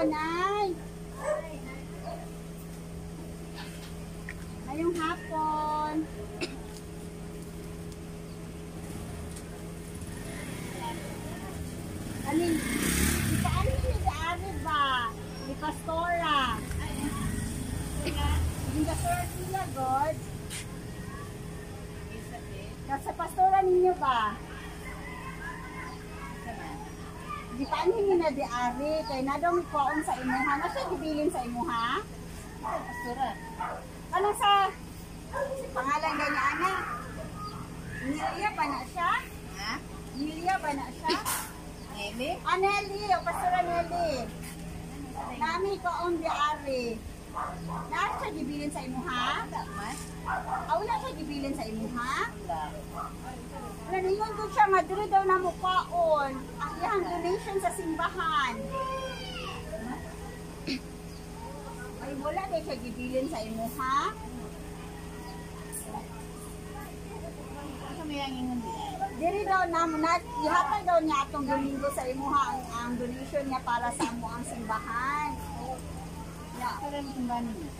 Nay. Ngayong hapon. Alin, di pa ano ni Ari ba? Di Pastora. Hindi Pastora sila, God. Nasa Pastora ninyo ba? Di pa ano na di Ari? Kaya na daw may kuwaon sa imuha. Na siya gibilin sa imuha? Pastora. Ano sa pangalan ganyan, Ana? Nilia ba na siya? Ha? Nilia ba na siya? Nelly? Ah, Nelly. O, Pastora Nelly. Nami ko on di Ari. Na siya gibilin sa imuha? Wala siya gibilin sa imuha? Wala. Naingon ko siya nga, dito daw na mukhaon. Ang iyang donation sa simbahan. Ay, wala daw siya gibilin sa imuha? Diri daw na ihatag daw niya atong Domingo sa imuha ang donation niya para sa amo ang simbahan.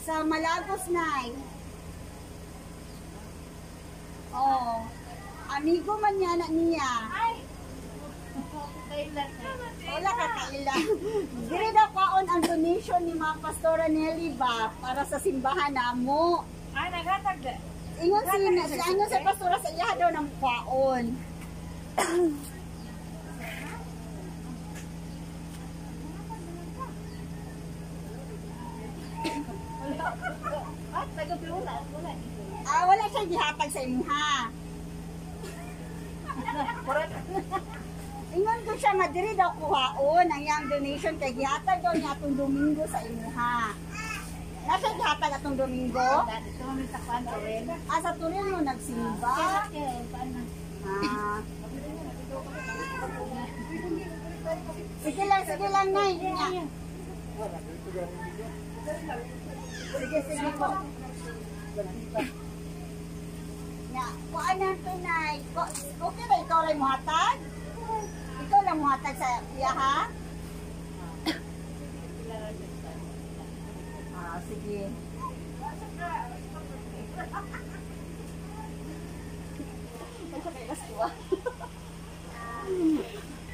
Sa Malagos, Nay. Oh. Amigo man niya na niya. Wala ka kailan. Diri daw kaon ang donation ni mga Pastora Nelly ba para sa simbahan namo. Ay, naghatag da. Ingon sa pastora sa iya daw ng kwaon. Wala siya gihatag sa imuha. Ingon ko siya nga diri daw kuhaon ang iyang donation kay gihatag daw niya atong Domingo sa imuha. Nasa gihatag atong Domingo? Sa Turin mo nagsimba? Sige lang, Nay. Sige po. Kuan na ito, Nay. Okay ba ikaw lang muhatag? Ikaw lang muhatag sa iya, ha? Sige.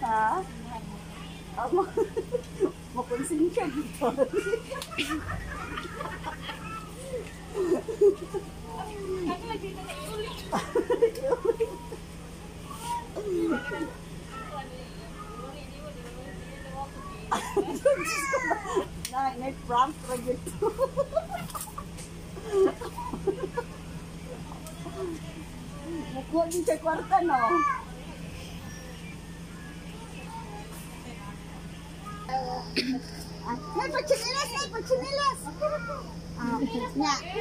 Ha? Makonsensya dito. Prank pa dito. Mukuha din sa kwarta, no? Ay, pagchinilas!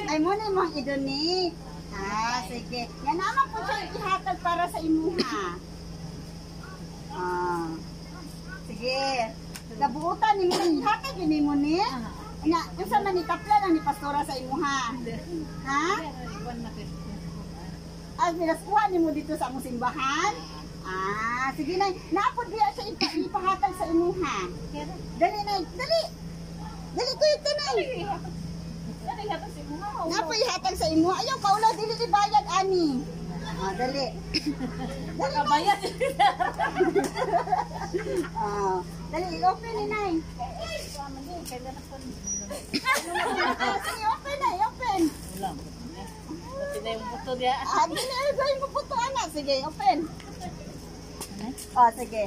Ay, muna yung i-donate. Sige. Yan naman po siya ihatag para sa imuha. Sige. Nabuutan ni mo, ihatag yun mo ni? Kung saan man itapla lang ni Pastora sa imuha? Ha? Minaskuha ni mo dito sa among simbahan? Sige na. Naapod niya siya ipahatag sa imuha. Dali na, dali! Dali ko ito na! Napa ihatag sa imuha? Ayaw, kaula, dili ibayad, ani. Dali. Dali, bayad. Dali, i-open ni Nay. Sige, open na, i-open. Sila yung puto dia. Dili, yung puto, anak. Sige, open. Sige.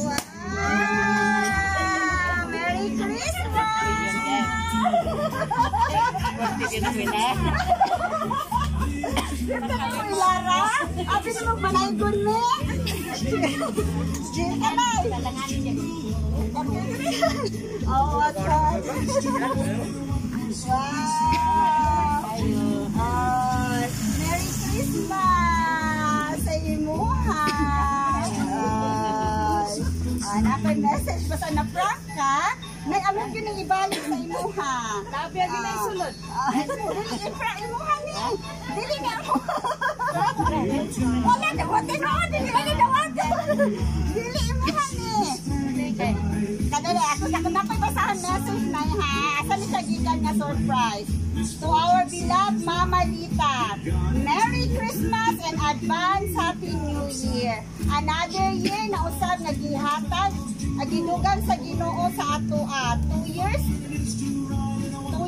Wow! Merry Christmas! Ito na mo ilara? Abi na magmanaygon me? Jil ka na! Oh, what's up? Wow! Merry Christmas! Sa imuha! Napay message pa sa na-prank ka? May amon yun ang ibalik sa imuha. Tapi ang ginay sulod. Dili i-prank imuha ni. Dili nga mo. Wala na, wala na. Dili nga na wala. gikan nga surprise. To our beloved Mama Lita, Merry Christmas and advance Happy New Year. Another year na usab nagihatag, agidugan sa Ginoo sa atoa. 2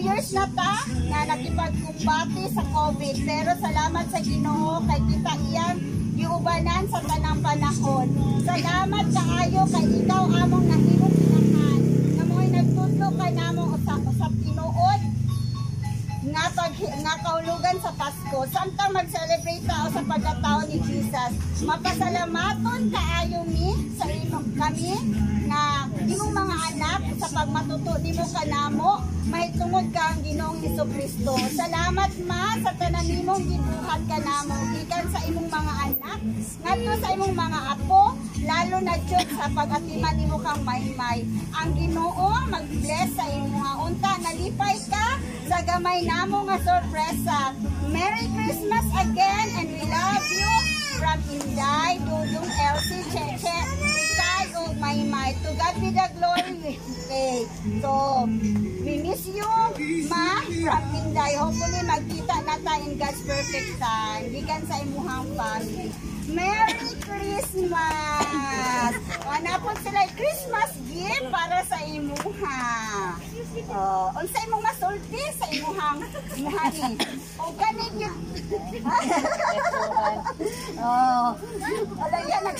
years na ta nga nakipagkumbati sa COVID. Pero salamat sa Ginoo kay kita iyang giubanan sa tanang panahon. Salamat kaayo kay ikaw among nahimong pinahan. Nga mo'y nagtudlo ka namong usap-usap tinuod nga kaulugan sa Pasko. Samtang mag-celebrate tao sa pagkatao ni Jesus. Mapasalamaton kaayo mi sa imong kami nga imong mga anak sa pagmatuto nimo kanamo mahitungod ka ang Ginoong Hesukristo. Salamat ma sa tanan nimong gibuhat kanamo gikan sa imong mga anak ngadto sa imong mga apo lalo na jud sa pag-atiman nimo kang maymay. Ang Ginoo mag-bless sa imong unta nalipay ka sa gamay namo nga sorpresa. Merry Christmas again and we love you from Inday, Dudong, Elsie, Cheche, Ikay, o Maymay. To God be the glory. Okay. So, we miss you, Ma, from Inday. Hopefully, magkita na tayo in God's perfect time. Gikan sa imuhang family. Merry Christmas! Wala po sila Christmas gift para sa imuha. Unsa imong masulti sa imuhang muhani. O gani gyud. Wala yan na.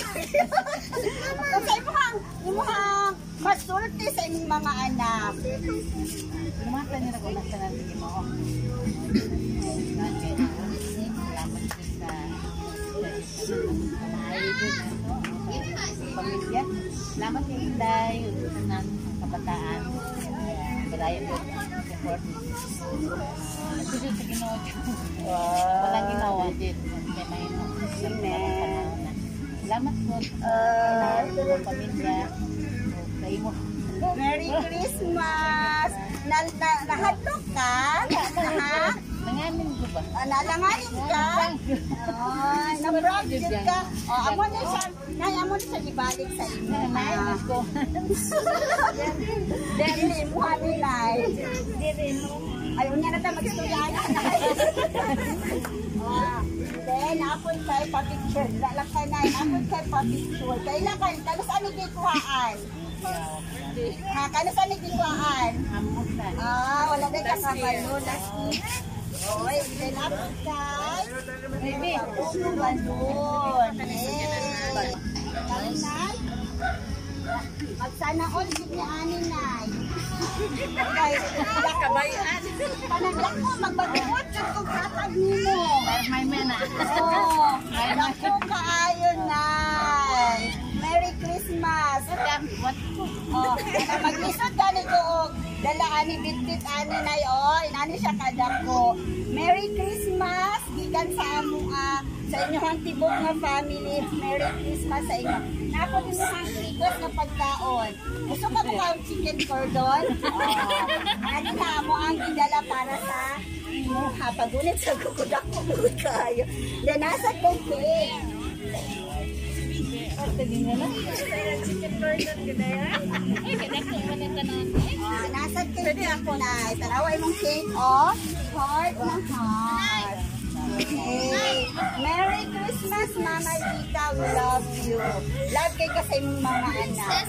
Unsa imuhang masulti sa imong mga anak. Lumatan niya na kung nasa natin mo. Pamilya, salamat kay Inday, utusan ng kabataan, balayan ko, support. Nagsusun sa Ginoo. Walang ginawa din. Salamat po sa pamilya, sa imo. Merry Christmas! Nahadlok ka? Nanganin ko ba? Nalanganin ka? Na-proud yun ka? Amo na siya ibalik sa inyo. Nanganin ko. Dili mo hanilay. Ayaw niya na tayo mag-istoryan. Then, apoy kayo pa-picture. Lalakay na yun. Apoy kayo pa-picture. Kailangan, kanos ano gikuhaan? Kanos ano gikuhaan? Wala na kakabalo. Oy, then apoy kayo. Baby, balon. Kalinan. Magsana all gid ni ani nay. Kabayan. Panagdak mo magbabuot jud kog hatag nimo. May mena. Ako kaayo nay. Merry Christmas. Mag-isod gani ko og dala ani bitbit ani nay inani siya kadako. Merry Christmas gikan sa amo sa inyong tibok nga family. Merry Christmas sa inyo. Nako din mo ang tigot nga pagkaon. Gusto ka mo chicken cordon? Ano na mo ang gidala para sa imo ha pagunit sa kukudako kayo. Then nasa kong cake. Chicken cordon gina yan. Kadako man ang tanan. Nasa cake ako na. Taraway mong cake heart na heart. Okay. Merry Christmas, Mama Lita. We love you. Love kayo sa imong mga anak.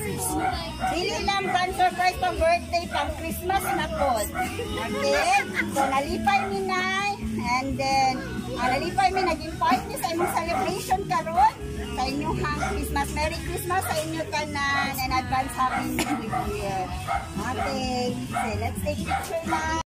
Dili lang pang surprise pang birthday, pang Christmas na po. Okay? So, nalipay mi nay. And then, nalipay mi, nag-invite mi sa imong celebration karon sa inyong Christmas. Merry Christmas sa inyo tanan and advance Happy New Year. Okay. So, let's take picture na.